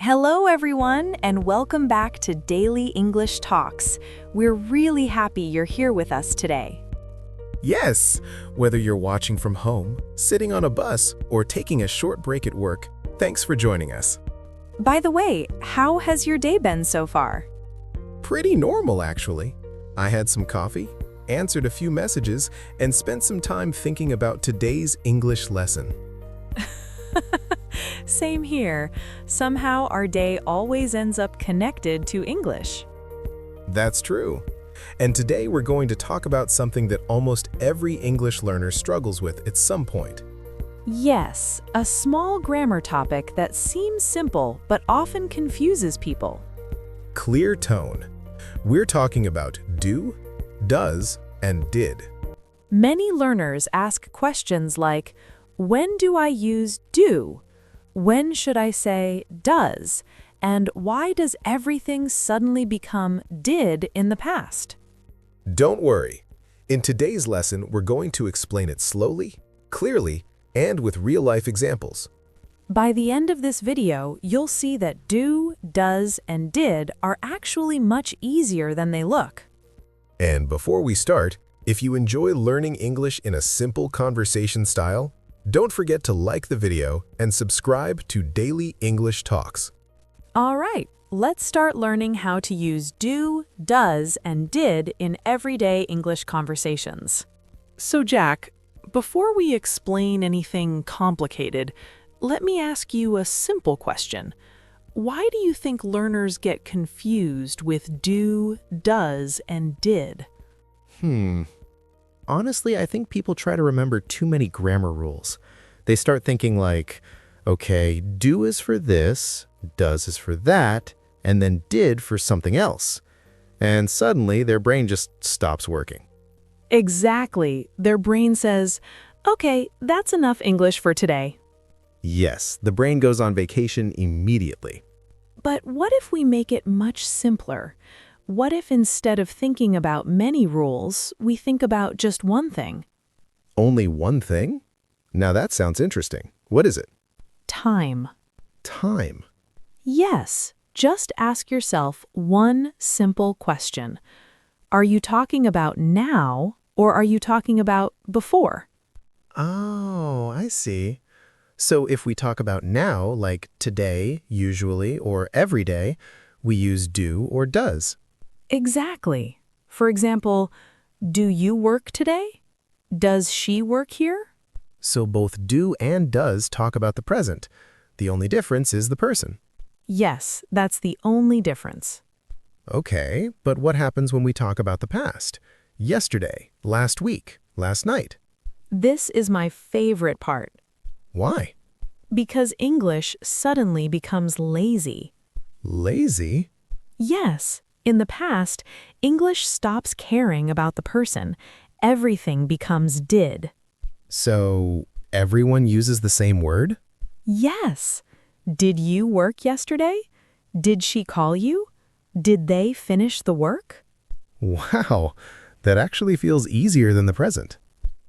Hello, everyone, and welcome back to Daily English Talks. We're really happy you're here with us today. Yes! Whether you're watching from home, sitting on a bus, or taking a short break at work, thanks for joining us. By the way, how has your day been so far? Pretty normal, actually. I had some coffee, answered a few messages, and spent some time thinking about today's English lesson. Same here. Somehow our day always ends up connected to English. That's true. And today we're going to talk about something that almost every English learner struggles with at some point. Yes, a small grammar topic that seems simple but often confuses people. Clear tone. We're talking about do, does, and did. Many learners ask questions like, when do I use do? When should I say does? And why does everything suddenly become did in the past? Don't worry. In today's lesson, we're going to explain it slowly, clearly, and with real-life examples. By the end of this video, you'll see that do, does, and did are actually much easier than they look. And before we start, if you enjoy learning English in a simple conversation style, don't forget to like the video and subscribe to Daily English Talks. All right, let's start learning how to use do, does, and did in everyday English conversations. So Jack, before we explain anything complicated, let me ask you a simple question. Why do you think learners get confused with do, does, and did? Honestly, I think people try to remember too many grammar rules. They start thinking like, okay, do is for this, does is for that, and then did for something else. And suddenly their brain just stops working. Exactly. Their brain says, okay, that's enough English for today. Yes, the brain goes on vacation immediately. But what if we make it much simpler? What if instead of thinking about many rules, we think about just one thing? Only one thing? Now that sounds interesting. What is it? Time. Time. Yes, just ask yourself one simple question. Are you talking about now, or are you talking about before? Oh, I see. So if we talk about now, like today, usually, or every day, we use do or does. Exactly. For example, do you work today? Does she work here? So both do and does talk about the present. The only difference is the person. Yes, that's the only difference. Okay, but what happens when we talk about the past? Yesterday, last week, last night. This is my favorite part. Why? Because English suddenly becomes lazy. Lazy? Yes. In the past, English stops caring about the person. Everything becomes did. So everyone uses the same word? Yes. Did you work yesterday? Did she call you? Did they finish the work? Wow, that actually feels easier than the present.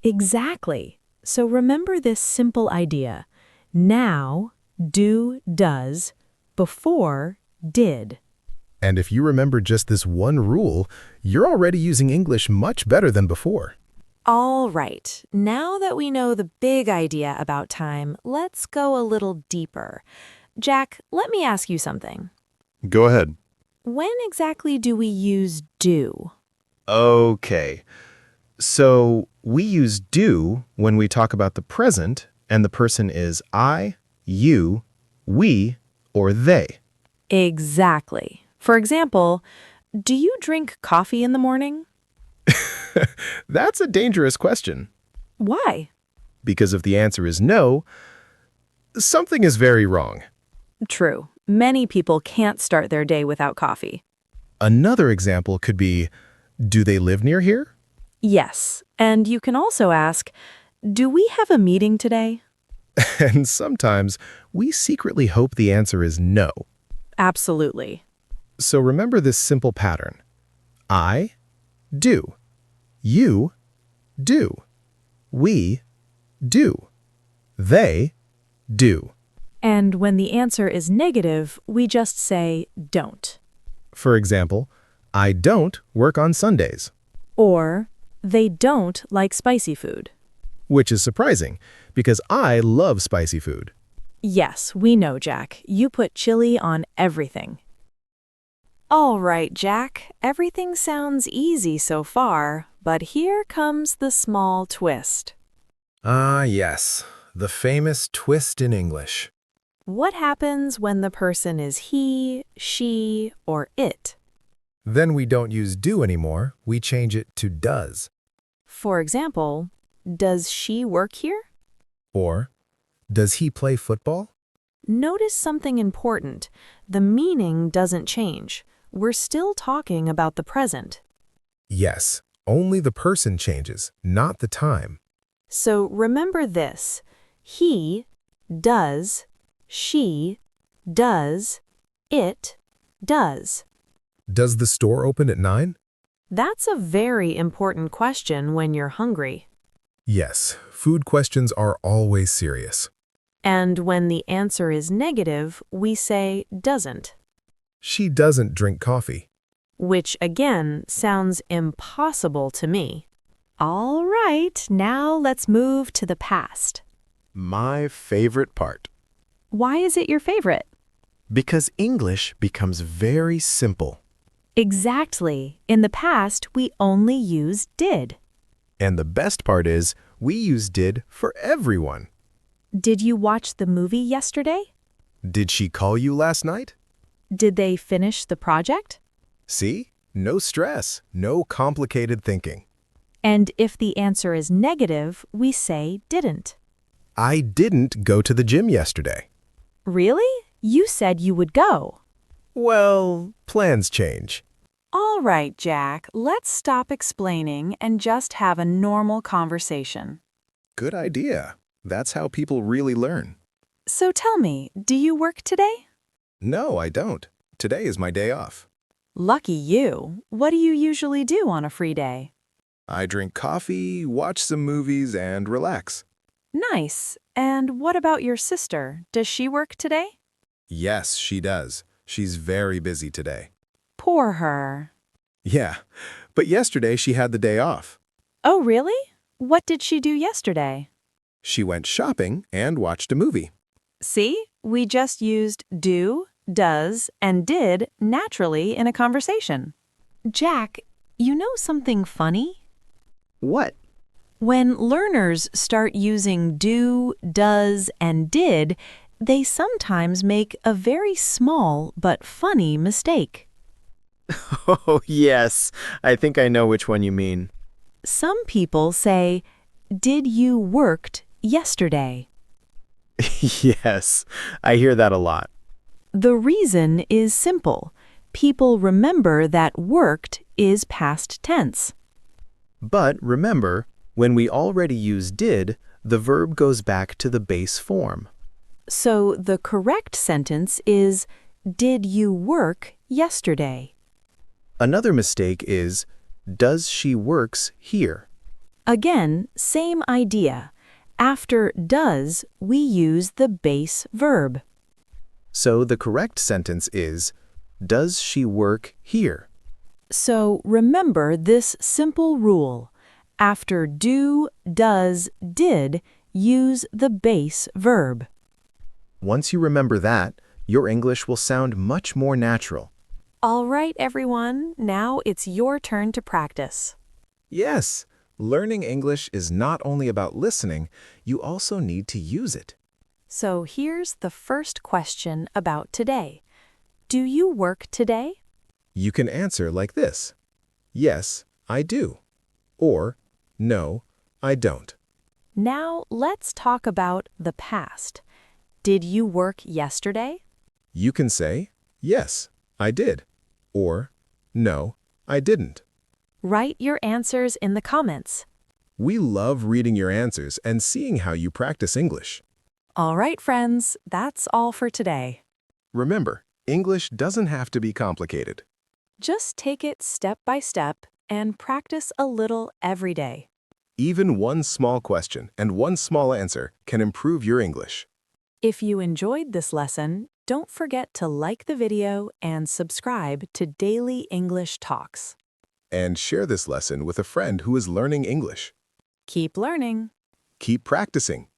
Exactly. So remember this simple idea. Now, do, does, before, did. And if you remember just this one rule, you're already using English much better than before. All right, now that we know the big idea about time, let's go a little deeper. Jack, let me ask you something. Go ahead. When exactly do we use do? Okay, so we use do when we talk about the present, and the person is I, you, we, or they. Exactly. For example, do you drink coffee in the morning? That's a dangerous question. Why? Because if the answer is no, something is very wrong. True. Many people can't start their day without coffee. Another example could be, do they live near here? Yes. And you can also ask, do we have a meeting today? And sometimes we secretly hope the answer is no. Absolutely. So remember this simple pattern. I do. You do. We do. They do. And when the answer is negative, we just say don't. For example, I don't work on Sundays, Or, they don't like spicy food. which is surprising because I love spicy food. Yes, we know, Jack. You put chili on everything. All right, Jack. Everything sounds easy so far, but here comes the small twist. Ah, yes, the famous twist in English. What happens when the person is he, she, or it? Then we don't use do anymore, we change it to does. For example, does she work here? Or, does he play football? Notice something important. The meaning doesn't change. We're still talking about the present. Yes, only the person changes, not the time. So remember this. He does, she does, it does. Does the store open at 9? That's a very important question when you're hungry. Yes, food questions are always serious. And when the answer is negative, we say doesn't, She doesn't drink coffee. which again sounds impossible to me. All right, now let's move to the past. My favorite part. Why is it your favorite? Because English becomes very simple. Exactly. In the past, we only use did. And the best part is, we use did for everyone. Did you watch the movie yesterday? Did she call you last night? Did they finish the project? See? No stress, no complicated thinking. And if the answer is negative, we say didn't. I didn't go to the gym yesterday. Really? You said you would go. Well, plans change. All right, Jack, let's stop explaining and just have a normal conversation. Good idea. That's how people really learn. So tell me, do you work today? No, I don't. Today is my day off. Lucky you. What do you usually do on a free day? I drink coffee, watch some movies, and relax. Nice. And what about your sister? Does she work today? Yes, she does. She's very busy today. Poor her. Yeah, but yesterday she had the day off. Oh, really? What did she do yesterday? She went shopping and watched a movie. See, we just used do, does, and did naturally in a conversation. Jack, you know something funny? What? When learners start using do, does, and did, they sometimes make a very small but funny mistake. Oh, yes. I think I know which one you mean. Some people say, did you worked yesterday? Yes, I hear that a lot. The reason is simple. People remember that worked is past tense. But remember, when we already use did, the verb goes back to the base form. So the correct sentence is, did you work yesterday? Another mistake is, does she works here? Again, same idea. After does, we use the base verb. So the correct sentence is, does she work here? So remember this simple rule. After do, does, did, use the base verb. Once you remember that, your English will sound much more natural. All right, everyone, now it's your turn to practice. Yes, learning English is not only about listening, you also need to use it. So here's the first question about today. Do you work today? You can answer like this. Yes, I do. Or, no, I don't. Now let's talk about the past. Did you work yesterday? You can say, yes, I did. Or, no, I didn't. Write your answers in the comments. We love reading your answers and seeing how you practice English. All right, friends, that's all for today. Remember, English doesn't have to be complicated. Just take it step by step and practice a little every day. Even one small question and one small answer can improve your English. If you enjoyed this lesson, don't forget to like the video and subscribe to Daily English Talks. And share this lesson with a friend who is learning English. Keep learning, Keep practicing.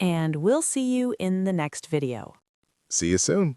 and we'll see you in the next video. See you soon.